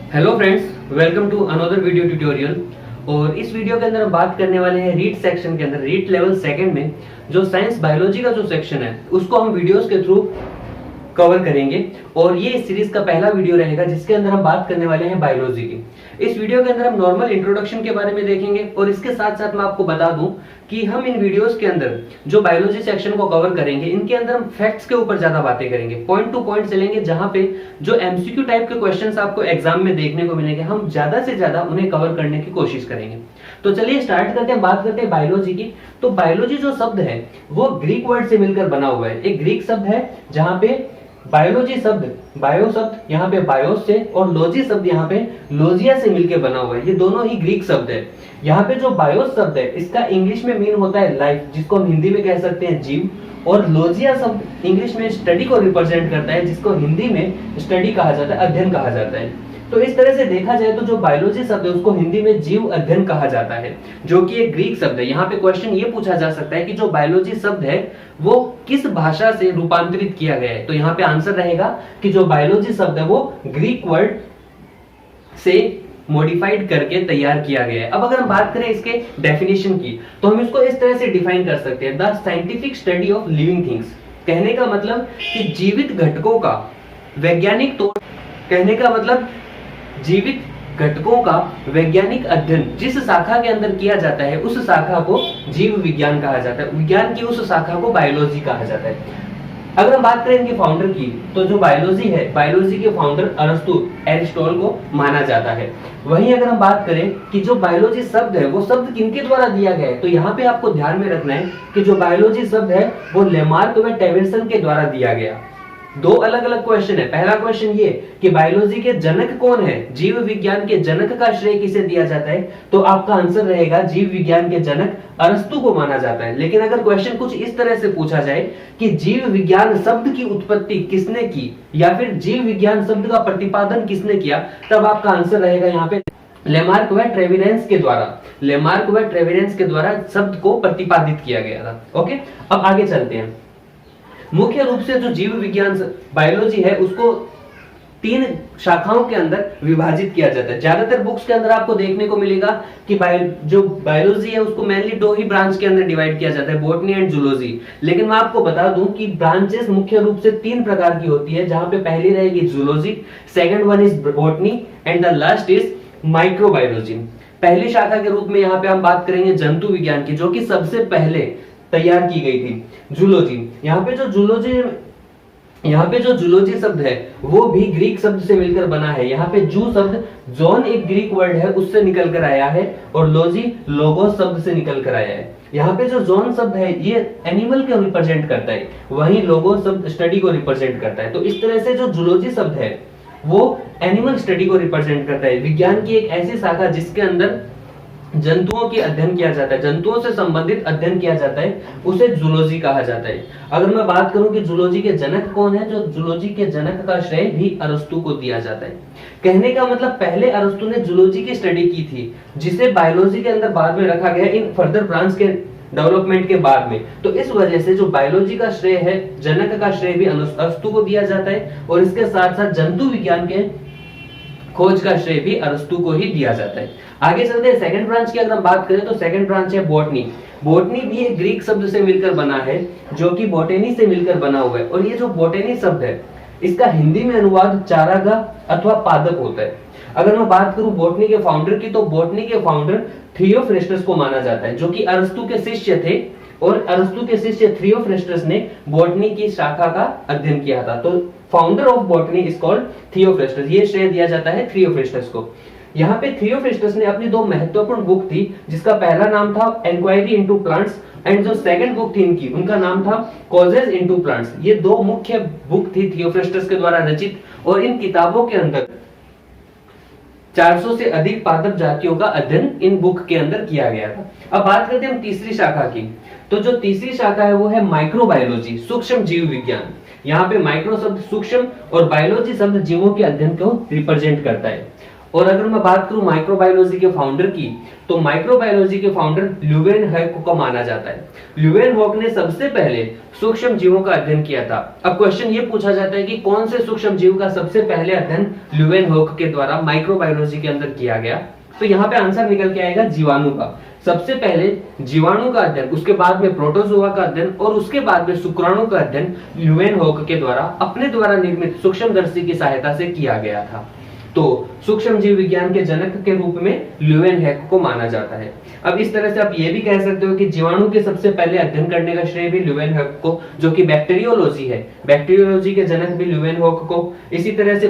Hello friends, welcome to another video tutorial. और इस video के अंदर हम बात करने वाले हैं रीट सेक्शन के अंदर, रीट लेवल सेकंड में जो साइंस बायोलॉजी का जो सेक्शन है उसको हम वीडियोस के थ्रू कवर करेंगे। और ये इस सीरीज का पहला वीडियो रहेगा जिसके अंदर हम बात करने वाले हैं बायोलॉजी की। इस वीडियो के अंदर हम नॉर्मल इंट्रोडक्शन के बारे में देखेंगे और इसके साथ साथ मैं आपको बता दूं कि हम इन वीडियोस के अंदर जो बायोलॉजी सेक्शन को कवर करेंगे इनके अंदर हम फैक्ट्स के ऊपर ज्यादा बातें करेंगे, पॉइंट टू पॉइंट चलेंगे। जहां पे जो एमसीक्यू टाइप के क्वेश्चंस आपको एग्जाम में देखने को मिलेंगे हम ज्यादा से ज्यादा उन्हें कवर करने की कोशिश करेंगे। तो चलिए स्टार्ट करते हैं, बात करते हैं बायोलॉजी की। तो बायोलॉजी जो शब्द है वो ग्रीक वर्ड से मिलकर बना हुआ है। एक ग्रीक शब्द है जहां पे बायोलॉजी शब्द, बायो शब्द यहाँ पे बायोस से और लॉजी शब्द यहाँ पे लॉजिया से मिलकर बना हुआ है। ये दोनों ही ग्रीक शब्द है। यहाँ पे जो बायोस शब्द है इसका इंग्लिश में मीन होता है लाइफ, जिसको हम हिंदी में कह सकते हैं जीव। और लॉजिया शब्द इंग्लिश में स्टडी को रिप्रेजेंट करता है, जिसको हिंदी में स्टडी कहा जाता है, अध्ययन कहा जाता है। तो इस तरह से देखा जाए तो जो बायोलॉजी शब्द है उसको हिंदी में जीव अध्ययन कहा जाता है, जो कि एक ग्रीक शब्द है। यहाँ पे क्वेश्चन ये पूछा जा सकता है कि जो बायोलॉजी शब्द है वो किस भाषा से रूपांतरित किया गया है। तो यहाँ पे आंसर रहेगा कि जो बायोलॉजी शब्द है वो ग्रीक वर्ड से मॉडिफाइड करके तैयार किया गया है। अब अगर हम बात करें इसके डेफिनेशन की तो हम इसको इस तरह से डिफाइन कर सकते हैं, the scientific study of living things. कहने का मतलब कि जीवित घटकों का वैज्ञानिक तौर, कहने का मतलब जीवित घटकों का वैज्ञानिक अध्ययन जिस शाखा के अंदर किया जाता है उस शाखा को जीव विज्ञान कहा जाता है। विज्ञान की उस शाखा को बायोलॉजी कहा जाता है। अगर हम बात करें इनके फाउंडर की तो जो बायोलॉजी है, बायोलॉजी के फाउंडर अरस्तु, एरिस्टोटल को माना जाता है। वहीं अगर हम बात करें कि जो बायोलॉजी शब्द है वो शब्द किनके द्वारा दिया गया है, तो यहाँ पे आपको ध्यान में रखना है कि जो बायोलॉजी शब्द है वो लेमार्क व टेविसन के द्वारा दिया गया। दो अलग अलग क्वेश्चन है। पहला क्वेश्चन ये कि बायोलॉजी के जनक कौन है, जीव विज्ञान के जनक का श्रेय किसे दिया जाता है, तो आपका आंसर रहेगा जीव विज्ञान के जनक अरस्तु को माना जाता है। लेकिन अगर क्वेश्चन कुछ इस तरह से पूछा जाए कि जीव विज्ञान शब्द की उत्पत्ति किसने की या फिर जीव विज्ञान शब्द का प्रतिपादन किसने किया, तब आपका आंसर रहेगा यहाँ पे लेमार्क व ट्रेविरेंस के द्वारा। लेमार्क व ट्रेविरेंस के द्वारा शब्द को प्रतिपादित किया गया था। ओके, अब आगे चलते हैं। मुख्य रूप से जो जीव विज्ञान बायोलॉजी है उसको तीन शाखाओं के अंदर विभाजित किया जाता है। ज्यादातर बुक्स के अंदर आपको देखने को मिलेगा कि जो बायोलॉजी है उसको मेनली दो ही ब्रांच के अंदर डिवाइड किया जाता है, बॉटनी एंड जूलॉजी। लेकिन मैं आपको बता दूं कि ब्रांचेस मुख्य रूप से तीन प्रकार की होती है, जहां पे पहली रहेगी zoology, second one is botany and the last is microbiology. पहली शाखा के रूप में यहाँ पे हम बात करेंगे जंतु विज्ञान की, जो कि सबसे पहले तैयार की गई थी, जूलॉजी। यहाँ पे जो जूलॉजी शब्द है वो भी ग्रीक शब्द से मिलकर बना है। यहाँ पे जू शब्द जॉन एक ग्रीक वर्ड है उससे निकल कर आया है और लॉजी लोगोस शब्द से निकल कर आया है। यहाँ पे जो जॉन शब्द है ये एनिमल को रिप्रेजेंट करता है, वहीं लोगोस शब्द स्टडी को रिप्रेजेंट करता है। तो इस तरह से जो जूलॉजी शब्द है वो एनिमल स्टडी को रिप्रेजेंट करता है, विज्ञान की एक ऐसी शाखा जिसके अंदर जंतुओं की अध्ययन किया जाता है, जंतुओं से संबंधित अध्ययन किया जाता है, उसे जूलॉजी कहा जाता है। अगर मैं बात करूं कि जूलॉजी के जनक कौन है, जो जूलॉजी के जनक का श्रेय भी अरस्तु को दिया जाता है। कहने का मतलब पहले अरस्तु ने जूलॉजी की स्टडी की थी जिसे बायोलॉजी के अंदर बाद में रखा गया इन फर्दर ब्रांच के डेवलपमेंट के बाद में। तो इस वजह से जो बायोलॉजी का श्रेय है, जनक का श्रेय भी अरस्तु को दिया जाता है और इसके साथ साथ जंतु विज्ञान के खोज का श्रेय भी अरस्तु को ही दिया जाता है। आगे चलते हैं सेकंड ब्रांच की। अगर हम बात करें तो सेकंड ब्रांच है बॉटनी। बॉटनी भी एक ग्रीक शब्द से मिलकर बना है, जो कि बॉटेनी से मिलकर बना हुआ है। और ये जो बॉटेनी शब्द है इसका हिंदी में अनुवाद चारागाह अथवा पादप होता है। अगर मैं बात करूं बॉटनी के फाउंडर की तो बॉटनी के फाउंडर थियोफ्रेस्टस को माना जाता है, जो कि अरस्तु के शिष्य थे। और अरस्तु के शिष्य थियोफ्रेस्टस ने बॉटनी की शाखा का अध्ययन किया था। तो founder of botany is called Theophrastus. ये श्रेय दिया जाता है थियोफ्रेस्टस को। यहाँ पे थियोफ्रेस्टस ने अपनी दो महत्वपूर्ण बुक थी, जिसका पहला नाम था इंक्वायरी इनटू प्लांट्स एंड जो सेकंड बुक थी इनकी उनका नाम था कॉजेज इनटू प्लांट्स। ये दो मुख्य बुक थी थियोफ्रेस्टस के द्वारा रचित और इन किताबों के अंदर 400 से अधिक पादप जातियों का अध्ययन इन बुक के अंदर किया गया था। अब बात करते हैं हम तीसरी शाखा की। तो जो तीसरी शाखा है वो है माइक्रोबायोलॉजी, सूक्ष्म जीव विज्ञान। यहाँ पे माइक्रो शब्द सूक्ष्म और बायोलॉजी शब्द जीवों के अध्ययन को रिप्रेजेंट करता है। और अगर मैं बात करूं माइक्रोबायोलॉजी के फाउंडर की, तो माइक्रोबायोलॉजी के फाउंडर ल्यूवेनहॉक को माना जाता है। ल्यूवेनहॉक ने सबसे पहले सूक्ष्म जीवों का अध्ययन किया था। अब क्वेश्चन ये पूछा जाता है कि कौन से सूक्ष्म जीव का सबसे पहले अध्ययन ल्यूवेनहॉक के द्वारा माइक्रोबायोलॉजी के अंदर किया गया, तो यहाँ पे आंसर निकल के आएगा जीवाणु का। सबसे पहले जीवाणु का अध्ययन, उसके बाद में प्रोटोजोआ का अध्ययन और उसके बाद में शुक्राणु का अध्ययन ल्यूवेनहॉक के द्वारा अपने द्वारा निर्मित सूक्ष्मदर्शी की सहायता से किया गया था। तो सूक्ष्म जीव विज्ञान के जनक के रूप में ल्यूवेनहॉक को माना जाता है। अब इस तरह से आप ये भी कह सकते हो कि जीवाणु के सबसे पहले अध्ययन करने का श्रेय भी ल्यूवेनहॉक को, जो कि बैक्टीरियोलॉजी है, बैक्टीरियोलॉजी के जनक भी ल्यूवेनहॉक को। इसी तरह से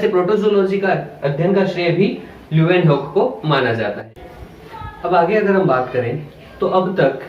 प्रोटोजोलॉजी का अध्ययन का श्रेय भी ल्यूवेनहॉक को माना जाता है। अब आगे अगर हम बात करें तो अब तक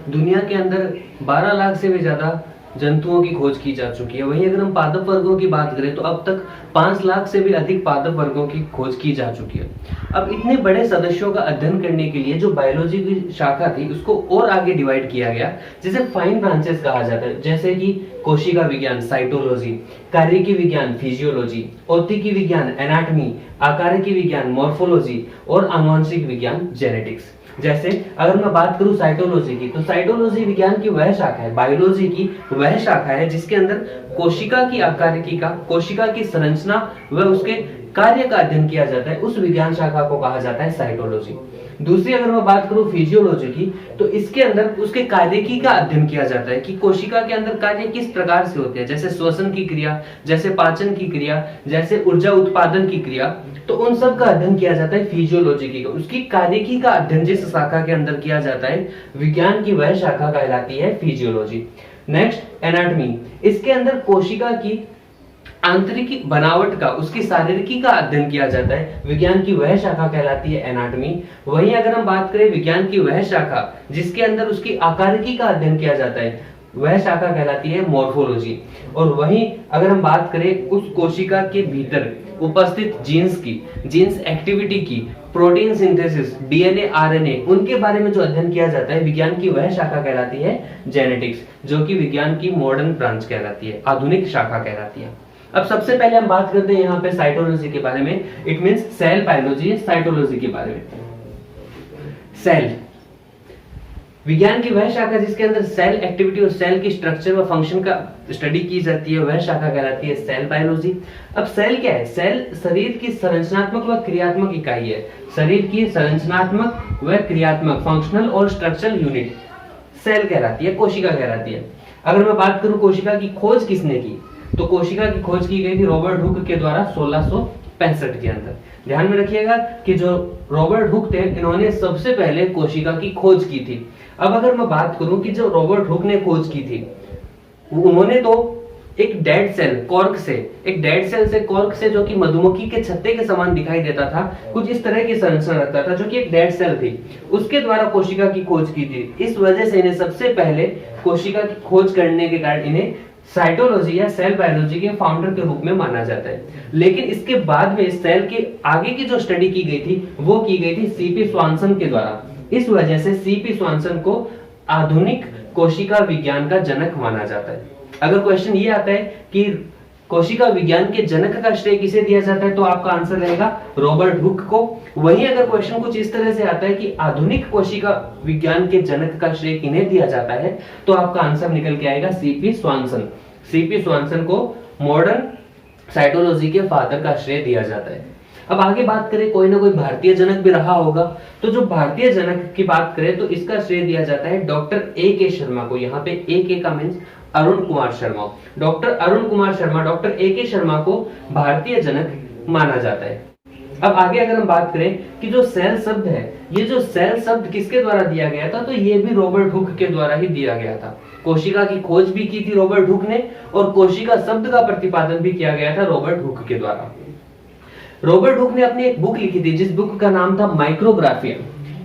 दुनिया के अंदर 12 लाख से भी ज्यादा जंतुओं की खोज की जा चुकी है। वहीं अगर हम पादप वर्गों की बात करें तो अब तक 5 लाख से भी अधिक पादप वर्गों की खोज की जा चुकी है। अब इतने बड़े सदस्यों का अध्ययन करने के लिए जो बायोलॉजी की शाखा थी उसको और आगे डिवाइड किया गया, जिसे फाइन ब्रांचेस कहा जाता है, जैसे कि कोशिका विज्ञान साइटोलॉजी, कार्यकी विज्ञान फिजियोलॉजी, औत्तिकी विज्ञान एनाटॉमी, आकारिकी विज्ञान मॉर्फोलॉजी और आनुवंशिक विज्ञान जेनेटिक्स। जैसे अगर मैं बात करूं साइटोलॉजी की, तो साइटोलॉजी विज्ञान की वह शाखा है, बायोलॉजी की वह शाखा है जिसके अंदर कोशिका की आकारिकी का, कोशिका की संरचना व उसके कार्य का अध्ययन किया जाता है। उस विज्ञान शाखा को कहा जाता है साइटोलॉजी। दूसरी अगर मैं बात करूं फिजियोलॉजी की, तो इसके अंदर उसके कार्यकी का अध्ययन किया जाता है कि कोशिका के अंदर कार्य किस प्रकार से होते हैं, जैसे श्वसन की क्रिया, जैसे पाचन की क्रिया, जैसे ऊर्जा उत्पादन की क्रिया, तो उन सब का अध्ययन किया जाता है फिजियोलॉजी की। उसकी कार्यकी का अध्ययन जिस शाखा के अंदर किया जाता है, विज्ञान की वह शाखा कहलाती है फिजियोलॉजी। नेक्स्ट एनाटॉमी, इसके अंदर कोशिका की आंतरिक बनावट का, उसकी शारीरिकी का अध्ययन किया जाता है, विज्ञान की वह शाखा कहलाती है एनाटॉमी। वहीं अगर हम बात करें विज्ञान की वह शाखा जिसके अंदर उसकी आकारिकी का अध्ययन किया जाता है, वह शाखा कहलाती है मॉर्फोलॉजी। और वहीं अगर हम बात करें उस कोशिका के भीतर उपस्थित जीन्स की, जीन्स एक्टिविटी की, प्रोटीन सिंथेसिस, डीएनए आरएनए, उनके बारे में जो अध्ययन किया जाता है, विज्ञान की वह शाखा कहलाती है जेनेटिक्स, जो कि विज्ञान की मॉडर्न ब्रांच कहलाती है, आधुनिक शाखा कहलाती है। अब सबसे पहले हम बात करते हैं यहाँ पे साइटोलॉजी के बारे में, it means cell biology, cytology के बारे में। सेल विज्ञान की वह शाखा जिसके अंदर सेल एक्टिविटी और सेल की स्ट्रक्चर व फंक्शन का स्टडी की जाती है, वह शाखा कहलाती है सेल बायोलॉजी। अब सेल क्या है? सेल शरीर की संरचनात्मक व क्रियात्मक इकाई है। शरीर की संरचनात्मक व क्रियात्मक, फंक्शनल और स्ट्रक्चरल यूनिट सेल कहलाती है, कोशिका कहलाती है। अगर मैं बात करूं कोशिका की खोज किसने की, तो कोशिका की खोज की गई थी रॉबर्ट हुक के द्वारा 1665 के अंदर। ध्यान में रखिएगा कि जो रॉबर्ट हुक थे, इन्होंने सबसे पहले कोशिका की खोज की थी। अब अगर मैं बात करूं कि जो रॉबर्ट हुक ने खोज की थी, उन्होंने तो एक डेड सेल कॉर्क से, एक डेड सेल से कॉर्क से, जो कि मधुमक्खी के छत्ते के समान दिखाई देता था, कुछ इस तरह की संरचना रखता था, जो कि एक डेड सेल थी, उसके द्वारा कोशिका की खोज की थी। इस वजह से इन्हें सबसे पहले कोशिका की खोज करने के कारण इन्हें साइटोलॉजी या सेल बायोलॉजी के फाउंडर के रूप में माना जाता है। लेकिन इसके बाद में सेल के आगे की जो स्टडी की गई थी, वो की गई थी सीपी स्वानसन के द्वारा। इस वजह से सीपी स्वानसन को आधुनिक कोशिका विज्ञान का जनक माना जाता है। अगर क्वेश्चन ये आता है कि कोशिका विज्ञान के जनक का श्रेय किसे दिया जाता है, तो आपका आंसर रहेगा रॉबर्ट हुक को। वहीं अगर क्वेश्चन कुछ इस तरह से आता है कि आधुनिक कोशिका विज्ञान के जनक का श्रेय किन्हें दिया जाता है, तो आपका आंसर निकल के आएगा सीपी स्वानसन। सीपी स्वानसन को मॉडर्न साइटोलॉजी के फादर का श्रेय दिया जाता है। अब आगे बात करें, कोई ना कोई भारतीय जनक भी रहा होगा, तो जो भारतीय जनक की बात करें तो इसका श्रेय दिया जाता है डॉक्टर ए के शर्मा को। यहाँ पे ए के का means Arun Kumar Sharma. Doctor Arun Kumar Sharma, doctor A के शर्मा को भारतीय जनक माना जाता है। अब आगे अगर हम बात करें कि जो सेल शब्द है, ये जो सेल शब्द किसके द्वारा दिया गया था, तो ये भी रॉबर्ट हुक के द्वारा ही दिया गया था। कोशिका की खोज भी की थी रॉबर्ट हुक ने, और कोशिका शब्द का प्रतिपादन भी किया गया था रॉबर्ट हुक के द्वारा। रॉबर्ट हुक ने अपनी एक बुक लिखी थी, जिस बुक का नाम था माइक्रोग्राफिया।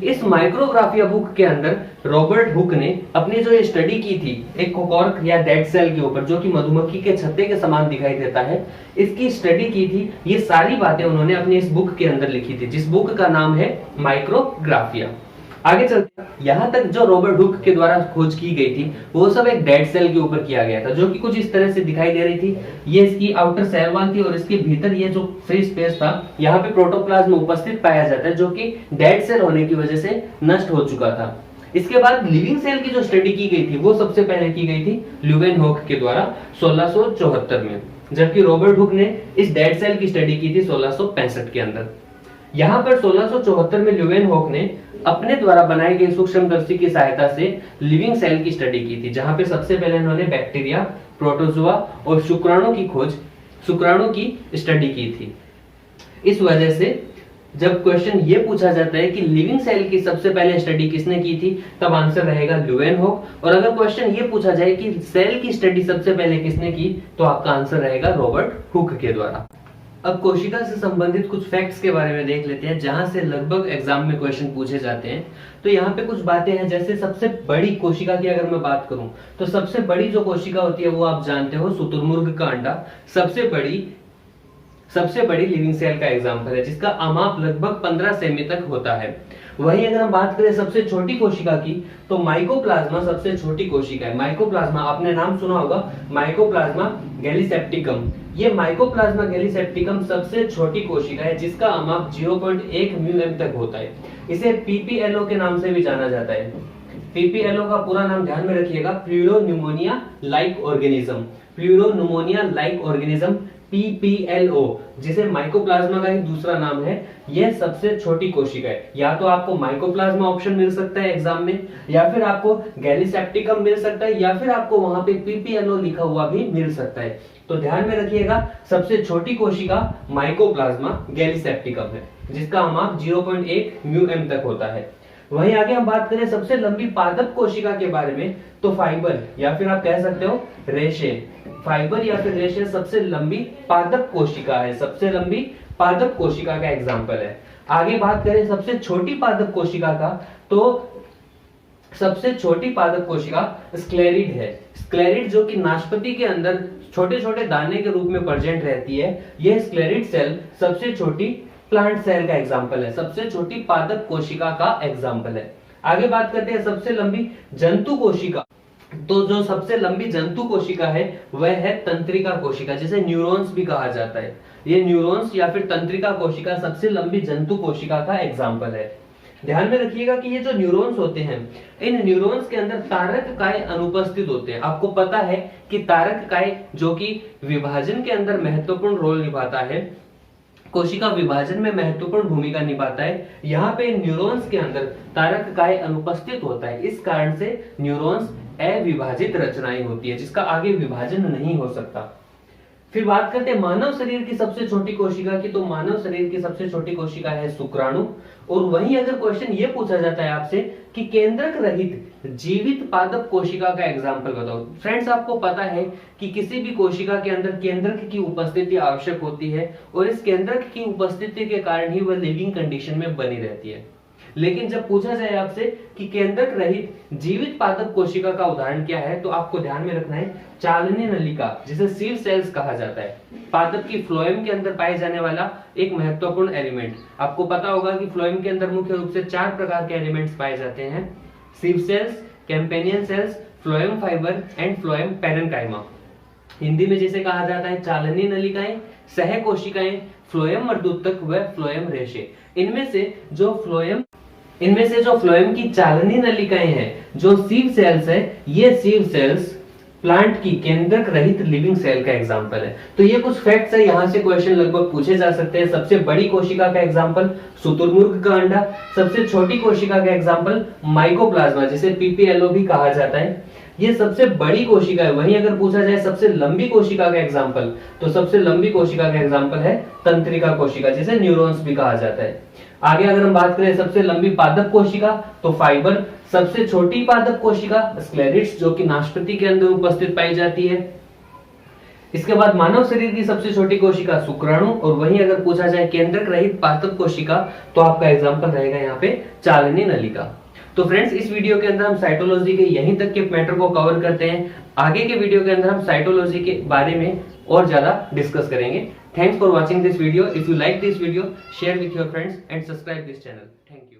इस माइक्रोग्राफिया बुक के अंदर रॉबर्ट हुक ने अपनी जो ये स्टडी की थी एक कॉर्क या डेड सेल के ऊपर, जो कि मधुमक्खी के छत्ते के समान दिखाई देता है, इसकी स्टडी की थी। ये सारी बातें उन्होंने अपनी इस बुक के अंदर लिखी थी, जिस बुक का नाम है माइक्रोग्राफिया। आगे चलते हैं, यहाँ तक जो रॉबर्ट हुक के द्वारा खोज की गई थी वो सब एक डेड सेल के ऊपर किया गया था, जो कि कुछ इस तरह से दिखाई दे रही थी। ये इसकी आउटर सेल वॉल थी और इसके भीतर ये जो फ्री स्पेस था, यहाँ पे प्रोटोप्लाज्म उपस्थित पाया जाता है, जो कि डेड सेल होने की वजह से नष्ट हो चुका था। इसके बाद लिविंग सेल की जो स्टडी की गई थी वो सबसे पहले की गई थी ल्यूवेनहॉक के द्वारा 1674 में, जबकि रॉबर्ट हुक ने इस डेड सेल की स्टडी की थी 1665 के अंदर। यहाँ पर 1674 में ल्यूवेनहॉक ने अपने द्वारा बनाई गई सूक्ष्मदर्शी की सहायता से लिविंग सेल की स्टडी की थी, जहां पे सबसे पहले उन्होंने बैक्टीरिया, प्रोटोजोआ और शुक्राणु की स्टडी की थी। इस वजह से जब क्वेश्चन ये पूछा जाता है कि लिविंग सेल की सबसे पहले स्टडी किसने की थी, तब आंसर रहेगा ल्यूवेनहॉक। और अगर क्वेश्चन ये पूछा जाए कि सेल की स्टडी सबसे पहले किसने की, तो आपका आंसर रहेगा रॉबर्ट हुक के द्वारा। अब कोशिका से संबंधित कुछ फैक्ट्स के बारे में देख लेते हैं, जहां से लगभग एग्जाम में क्वेश्चन पूछे जाते हैं। तो यहाँ पे कुछ बातें हैं, जैसे सबसे बड़ी कोशिका की अगर मैं बात करूं तो सबसे बड़ी जो कोशिका होती है वो आप जानते हो शुतुरमुर्ग का अंडा सबसे बड़ी लिविंग सेल का एग्जाम्पल है, जिसका आमाप लगभग 15 सेमी तक होता है। वहीं अगर हम बात करें सबसे छोटी कोशिका की, तो माइकोप्लाज्मा सबसे छोटी कोशिका है। माइकोप्लाज्मा, आपने नाम सुना होगा, माइकोप्लाज्मा गैलीसेप्टिकम। ये माइकोप्लाज्मा गैलीसेप्टिकम सबसे छोटी कोशिका है, जिसका आमाप 0.1 म्यूएम तक होता है। इसे पीपीएलओ के नाम से भी जाना जाता है। पीपीएलओ का पूरा नाम ध्यान में रखिएगा, pleuropneumonia like organism. Pleuropneumonia like organism, PPLO, जिसे माइकोप्लाज्मा का ही दूसरा नाम है। यह सबसे छोटी कोशिका है। या तो आपको माइकोप्लाज्मा ऑप्शन मिल सकता है एग्जाम में, या फिर आपको गैलीसेप्टिकम मिल सकता है, या फिर आपको वहां पे पीपीएलओ लिखा हुआ भी मिल सकता है। तो ध्यान में रखिएगा, सबसे छोटी कोशिका माइकोप्लाज्मा गैलीसेप्टिकम है, जिसका आमाप 0.1 म्यूएम तक होता है। वहीं आगे हम बात करें सबसे लंबी पादप कोशिका के बारे में, तो फाइबर या फिर आप कह सकते हो रेशे। फाइबर या फिर रेशे सबसे लंबी पादप कोशिका है, सबसे लंबी पादप कोशिका का एग्जाम्पल है। आगे बात करें सबसे छोटी पादप कोशिका का, तो सबसे छोटी पादप कोशिका स्क्लेरिड है। स्क्लेरिड जो कि नाशपाती के अंदर छोटे छोटे दाने के रूप में प्रेजेंट रहती है, यह स्क्लेरिड सेल सबसे छोटी प्लांट सेल का एग्जाम्पल है, सबसे छोटी पादप कोशिका का एग्जाम्पल है। आगे बात करते हैं सबसे लंबी जंतु कोशिका। तो जो सबसे लंबी जंतु कोशिका है वह है तंत्रिका कोशिका, जिसे न्यूरॉन्स भी कहा जाता है। ये न्यूरॉन्स या फिर तंत्रिका कोशिका सबसे लंबी जंतु कोशिका का एग्जाम्पल है। ध्यान में रखिएगा कि ये जो न्यूरॉन्स होते हैं, इन न्यूरॉन्स के अंदर तारक काय अनुपस्थित होते हैं। आपको पता है कि तारक काय जो कि विभाजन के अंदर महत्वपूर्ण रोल निभाता है, कोशिका विभाजन में महत्वपूर्ण भूमिका निभाता है, यहाँ पे न्यूरॉन्स के अंदर तारक काय अनुपस्थित होता है। इस कारण से न्यूरॉन्स अविभाजित रचनाएं होती है, जिसका आगे विभाजन नहीं हो सकता। फिर बात करते हैं मानव शरीर की सबसे छोटी कोशिका की, तो मानव शरीर की सबसे छोटी कोशिका है शुक्राणु। और वहीं अगर क्वेश्चन ये पूछा जाता है आपसे कि केंद्रक रहित जीवित पादप कोशिका का एग्जाम्पल बताओ। फ्रेंड्स, आपको पता है कि किसी भी कोशिका के अंदर केंद्रक की उपस्थिति आवश्यक होती है, और इस केंद्रक की उपस्थिति के कारण ही वह लिविंग कंडीशन में बनी रहती है। लेकिन जब पूछा जाए आपसे कि केंद्रक रहित जीवित पादप कोशिका का उदाहरण क्या है, तो आपको ध्यान में रखना है चालनी नलिका, जिसे सीव सेल्स कहा जाता है। पादप की फ्लोएम के अंदर पाए जाने वाला एक महत्वपूर्ण एलिमेंट। आपको पता होगा कि फ्लोएम के अंदर मुख्य रूप से 4 प्रकार के एलिमेंट्स पाए जाते हैं: sieve cells, companion cells, phloem fibre and phloem parenchyma. Hindi में जिसे कहा जाता है चालनी नलिकाएं, सह कोशिकाएं, फ्लोएम मर्दूतक व फ्लोएम रेशे। इनमें से जो फ्लोएम की चालनी नलिकाएं हैं, जो सीव सेल्स है, ये सीव सेल्स प्लांट की केंद्रक रहित लिविंग सेल का एग्जांपल है। तो ये कुछ फैक्ट्स है, यहां से क्वेश्चन लगभग पूछे जा सकते हैं। सबसे बड़ी कोशिका का एग्जांपल शुतुरमुर्ग का अंडा, सबसे छोटी कोशिका का एग्जांपल माइकोप्लाज्मा, जिसे पीपीएलओ भी कहा जाता है, ये सबसे बड़ी कोशिका है। वहीं अगर पूछा जाए सबसे लंबी कोशिका का एग्जांपल, तो सबसे लंबी कोशिका का एग्जांपल है तंत्रिका कोशिका, जिसे न्यूरॉन्स भी कहा जाता है। आगे अगर हम बात करें सबसे लंबी पादप कोशिका, तो फाइबर। सबसे छोटी पादप कोशिका स्क्लेरिड्स, जो कि नाशपाती के अंदर उपस्थित पाई जाती है। इसके बाद मानव शरीर की सबसे छोटी कोशिका शुक्राणु। और वहीं अगर पूछा जाए केंद्रक रहित पादप कोशिका, तो आपका एग्जांपल रहेगा यहाँ पे चालनी नलिका। तो फ्रेंड्स, इस वीडियो के अंदर हम साइटोलॉजी के यहीं तक के मैटर को कवर करते हैं। आगे के वीडियो के अंदर हम साइटोलॉजी के बारे में और ज्यादा डिस्कस करेंगे। Thanks for watching this video. If you like this video, share with your friends and subscribe this channel. Thank you.